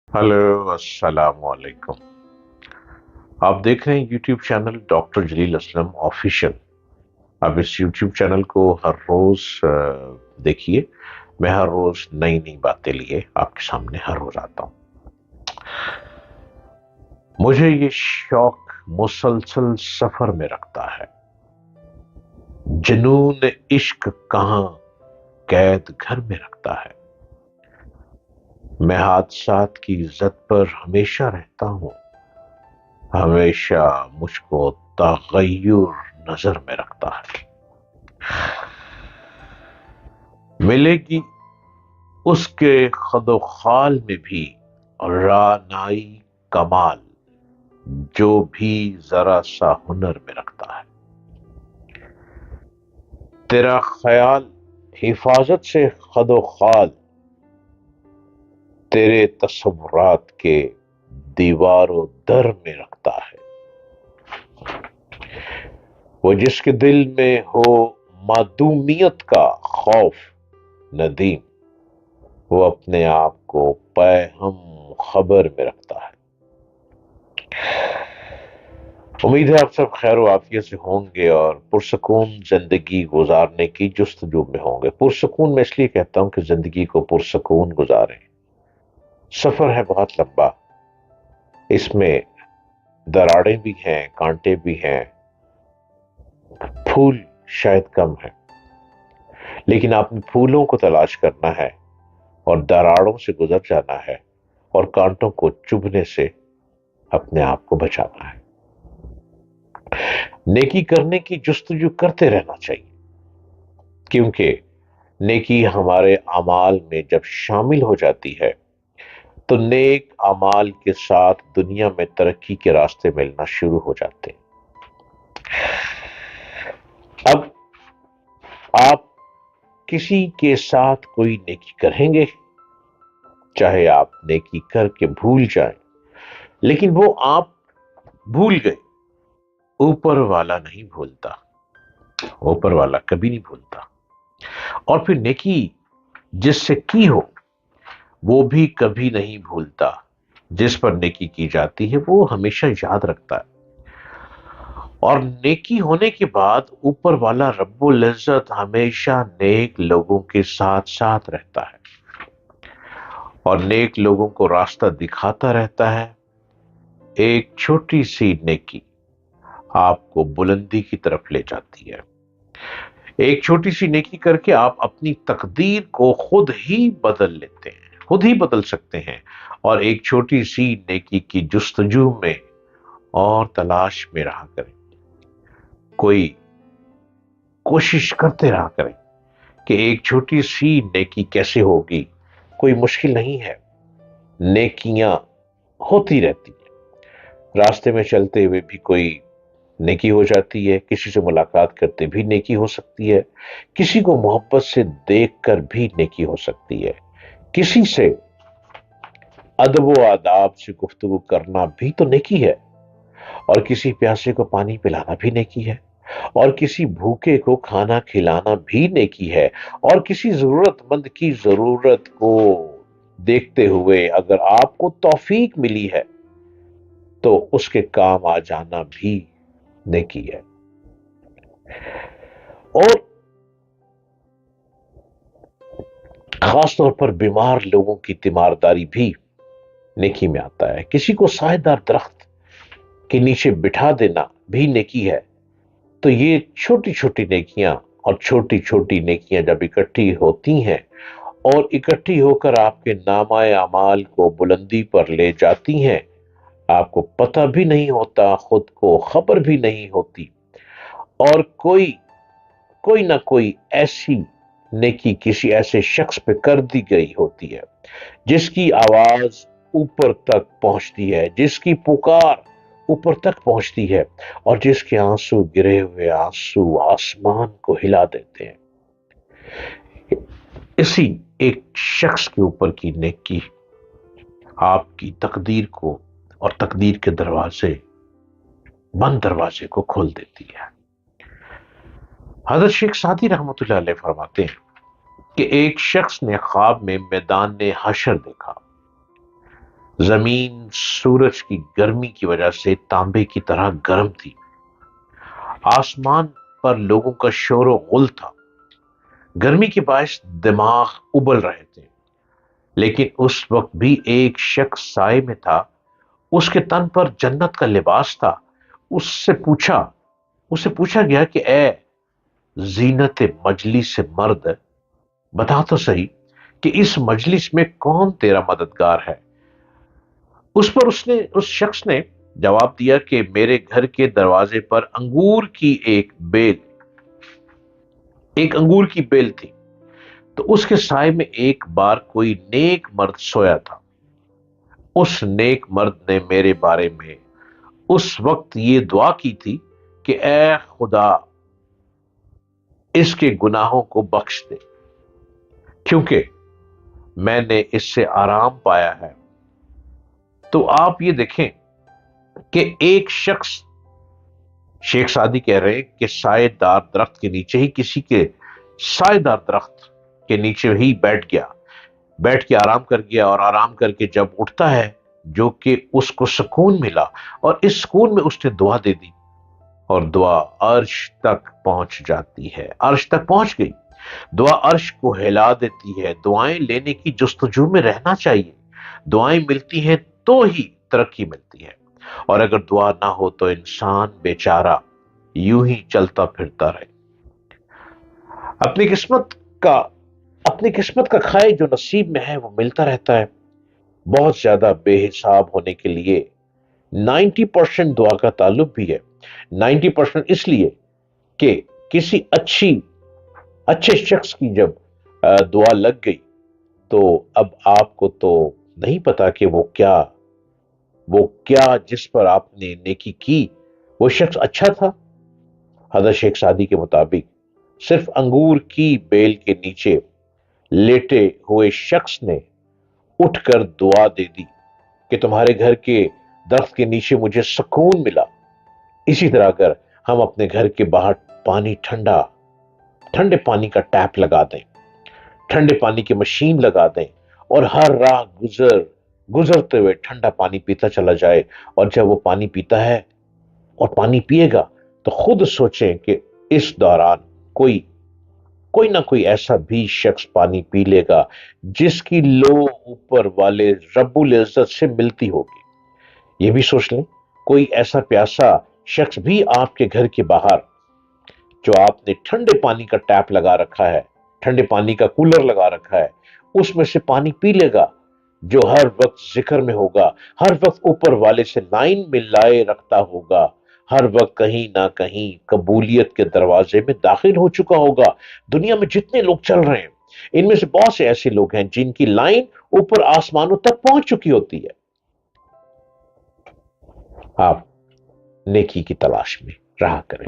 Hello अस्सलाम वालेकुम। आप देख रहे हैं यूट्यूब चैनल डॉक्टर जलील असलम ऑफिशियल। आप इस यूट्यूब चैनल को हर रोज देखिए। मैं हर रोज नई नई बातें लिए आपके सामने हर रोज आता हूं। मुझे ये शौक मुसलसल सफर में रखता है। जुनून इश्क कहां कैद घर में रखता है। मैं हादसात की इज्जत पर हमेशा रहता हूं। हमेशा मुझको तगय्युर नजर में रखता है। मिलेगी उसके खदो खाल में भी रानाई कमाल, जो भी जरा सा हुनर में रखता है। तेरा ख्याल हिफाजत से खदो खाल, तेरे तस्वुरात के दीवारों दर में रखता है। वो जिसके दिल में हो मादूमियत का खौफ नदीम, वो अपने आप को पैहम खबर में रखता है। उम्मीद है आप सब खैर आफियत से होंगे और पुरसकून जिंदगी गुजारने की जुस्तजू में होंगे। पुरसकून मैं इसलिए कहता हूं कि जिंदगी को पुरसकून गुजारें। सफर है बहुत लंबा, इसमें दरारें भी हैं, कांटे भी हैं, फूल शायद कम है, लेकिन आपने फूलों को तलाश करना है और दरारों से गुजर जाना है और कांटों को चुभने से अपने आप को बचाना है। नेकी करने की जुस्तजू करते रहना चाहिए, क्योंकि नेकी हमारे अमाल में जब शामिल हो जाती है तो नेक अमाल के साथ दुनिया में तरक्की के रास्ते मिलना शुरू हो जाते हैं। अब आप किसी के साथ कोई नेकी करेंगे, चाहे आप नेकी करके भूल जाएं, लेकिन वो आप भूल गए, ऊपर वाला नहीं भूलता। ऊपर वाला कभी नहीं भूलता। और फिर नेकी जिससे की हो वो भी कभी नहीं भूलता। जिस पर नेकी की जाती है वो हमेशा याद रखता है। और नेकी होने के बाद ऊपर वाला रब्बुल इज्जत हमेशा नेक लोगों के साथ साथ रहता है और नेक लोगों को रास्ता दिखाता रहता है। एक छोटी सी नेकी आपको बुलंदी की तरफ ले जाती है। एक छोटी सी नेकी करके आप अपनी तकदीर को खुद ही बदल लेते हैं, खुद ही बदल सकते हैं। और एक छोटी सी नेकी की जुस्तजू में और तलाश में रहा करें, कोई कोशिश करते रहा करें कि एक छोटी सी नेकी कैसे होगी। कोई मुश्किल नहीं है, नेकियां होती रहती है। रास्ते में चलते हुए भी कोई नेकी हो जाती है, किसी से मुलाकात करते भी नेकी हो सकती है, किसी को मोहब्बत से देखकर भी नेकी हो सकती है, किसी से अदब व आदाब से गुफ्तगू करना भी तो नेकी है, और किसी प्यासे को पानी पिलाना भी नेकी है, और किसी भूखे को खाना खिलाना भी नेकी है, और किसी जरूरतमंद की जरूरत को देखते हुए अगर आपको तौफीक मिली है तो उसके काम आ जाना भी नेकी है। और खास तौर पर बीमार लोगों की तीमारदारी भी नेकी में आता है। किसी को सायेदार दरख्त के नीचे बिठा देना भी नेकी है। तो ये छोटी छोटी नेकियां और छोटी छोटी नेकियां जब इकट्ठी होती हैं और इकट्ठी होकर आपके नामाए अमाल को बुलंदी पर ले जाती हैं, आपको पता भी नहीं होता, खुद को खबर भी नहीं होती, और कोई कोई ना कोई ऐसी नेकी किसी ऐसे शख्स पे कर दी गई होती है जिसकी आवाज ऊपर तक पहुंचती है, जिसकी पुकार ऊपर तक पहुंचती है, और जिसके आंसू गिरे हुए आंसू आसमान को हिला देते हैं। इसी एक शख्स के ऊपर की नेकी आपकी तकदीर को और तकदीर के दरवाजे, बंद दरवाजे को खोल देती है। हजरत शेख सादी रहमतुल्लाह अलैह फरमाते हैं कि एक शख्स ने ख्वाब में मैदान हशर देखा। زمین سورج کی گرمی کی وجہ سے تانبے کی طرح گرم تھی۔ آسمان پر لوگوں کا شور و غل تھا۔ گرمی کے باعث دماغ ابل رہے تھے، لیکن اس وقت بھی ایک شخص سائے میں تھا۔ اس کے تن پر جنت کا لباس تھا۔ اسے پوچھا گیا کہ اے زینت مجلس مرد، بتا تو صحیح کہ اس مجلس میں کون تیرا مددگار ہے؟ اس پر اس شخص نے جواب دیا کہ میرے گھر کے دروازے پر ایک انگور کی بیل تھی، تو اس کے سائے میں ایک بار کوئی نیک مرد سویا تھا۔ اس نیک مرد نے میرے بارے میں اس وقت یہ دعا کی تھی کہ اے خدا اس کے گناہوں کو بخش دے، کیونکہ میں نے اس سے آرام پایا ہے۔ تو آپ یہ دیکھیں کہ ایک شخص، شیخ سعدی کہہ رہے ہیں کہ سائے دار درخت کے نیچے ہی کسی کے سائے دار درخت کے نیچے ہی بیٹھ کے آرام کر گیا، اور آرام کر کے جب اٹھتا ہے جو کہ اس کو سکون ملا، اور اس سکون میں اس نے دعا دے دی، اور دعا عرش تک پہنچ جاتی ہے۔ عرش تک پہنچ گئی، دعا عرش کو ہلا دیتی ہے۔ دعائیں لینے کی جستجو میں رہنا چاہیے۔ دعائیں ملتی ہیں تو ہی ترقی ملتی ہے، اور اگر دعا نہ ہو تو انسان بیچارہ یوں ہی چلتا پھرتا رہے۔ اپنی قسمت کا کھائے جو نصیب میں ہے وہ ملتا رہتا ہے۔ بہت زیادہ بے حساب ہونے کے لیے 90% دعا کا تعلق بھی ہے۔ 90% اس لیے کہ کسی اچھے شخص کی جب دعا لگ گئی تو اب آپ کو تو نہیں پتا کہ وہ کیا جس پر آپ نے نیکی کی وہ شخص اچھا تھا۔ حضرت شیخ سعدی کے مطابق صرف انگور کی بیل کے نیچے لیٹے ہوئے شخص نے اٹھ کر دعا دے دی کہ تمہارے گھر کے درخت کے نیچے مجھے سکون ملا۔ اسی طرح اگر ہم اپنے گھر کے باہر ٹھنڈے پانی کا ٹیپ لگا دیں، ٹھنڈے پانی کی مشین لگا دیں، اور ہر راہ گزرتے ہوئے ٹھنڈا پانی پیتا چلا جائے، اور جب وہ پانی پیتا ہے اور پانی پیے گا تو خود سوچیں کہ اس دوران کوئی نہ کوئی ایسا بھی شخص پانی پی لے گا جس کی لو اوپر والے رب العزت سے ملتی ہوگی۔ یہ بھی سوچ لیں، کوئی ایسا پیاسا شخص بھی آپ کے گھر کے باہر، جو آپ نے ٹھنڈے پانی کا ٹیپ لگا رکھا ہے، ٹھنڈے پانی کا کولر لگا رکھا ہے، اس میں سے پانی پی لے گا، جو ہر وقت ذکر میں ہوگا، ہر وقت اوپر والے سے لائن میں لائے رکھتا ہوگا، ہر وقت کہیں نہ کہیں قبولیت کے دروازے میں داخل ہو چکا ہوگا۔ دنیا میں جتنے لوگ چل رہے ہیں ان میں سے بہت سے ایسے لوگ ہیں جن کی لائن اوپر آسمانوں تک پہنچ چکی ہوتی ہے۔ آپ نیکی کی تلاش میں رہا کریں۔